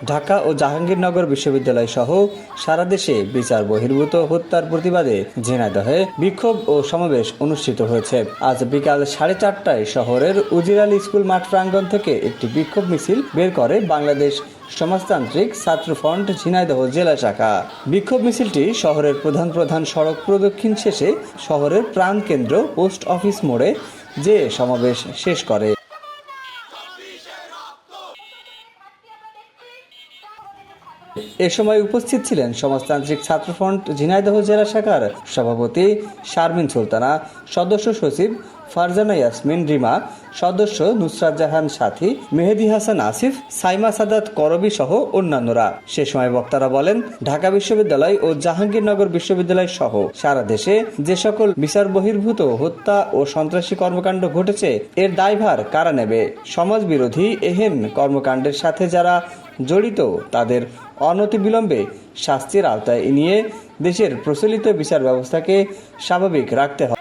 ঢাকা ও জাহাঙ্গীরনগর বিশ্ববিদ্যালয় সহ সারা দেশে বিচার বহির্ভূত হত্যার প্রতিবাদে ঝিনাইদহে বিক্ষোভ ও সমাবেশ অনুষ্ঠিত হয়েছে। আজ বিকাল 4:30টায় শহরের উজির স্কুল মাঠ প্রাঙ্গণ থেকে একটি বিক্ষোভ মিছিল বের করে বাংলাদেশ সমাজতান্ত্রিক ছাত্র ফ্রন্ট ঝিনাইদহ জেলা শাখা। বিক্ষোভ মিছিলটি শহরের প্রধান সড়ক প্রদক্ষিণ শেষে শহরের প্রাণকেন্দ্র পোস্ট অফিস মোড়ে যে সমাবেশ শেষ করে। এ সময় উপস্থিত ছিলেন সমাজতান্ত্রিক ছাত্রফ্রন্ট ঝিনাইদহ জেলা শাখার সভাপতি শারমিন সুলতানা, সদস্য সচিব ফারজানা ইয়াসমিন রিমা, সদস্য নুসরাত জাহান সাথী, মেহেদি হাসান আসিফ, সাইমা সাদাত করবি সহ অন্যান্যরা। সে সময় বক্তারা বলেন, ঢাকা বিশ্ববিদ্যালয় ও জাহাঙ্গীরনগর বিশ্ববিদ্যালয় সহ সারা দেশে যে সকল বিচার বহির্ভূত হত্যা ও সন্ত্রাসী কর্মকাণ্ড ঘটেছে এর দায়ভার কারা নেবে? সমাজ বিরোধী এহেন কর্মকাণ্ডের সাথে যারা জড়িত তাদের অনতিবিলম্বে শাস্তির আওতায় নিয়ে দেশের প্রচলিত বিচার ব্যবস্থাকে স্বাভাবিক রাখতে হবে।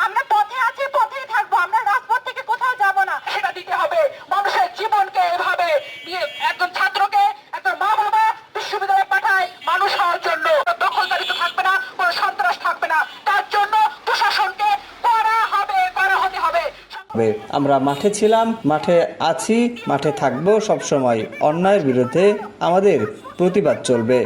আমরা পথে আছি, পথেই থাকবো, আমরা রাজপথ থেকে কোথাও যাব না। সেটা দিতে হবে মানুষের জীবনকে এভাবে একজন ছাত্রকে একজন মা বাবা বিশ্ববিদ্যালয়ে পাঠায় মানুষ হওয়ার জন্য। দখলদারিত্ব থাকবে না, কোনো সন্ত্রাস থাকবে না, তার জন্য প্রশাসনকে করা হতে হবে। আমরা মাঠে ছিলাম, মাঠে আছি, মাঠে থাকবো সবসময়। অন্যায়ের বিরুদ্ধে আমাদের প্রতিবাদ চলবে।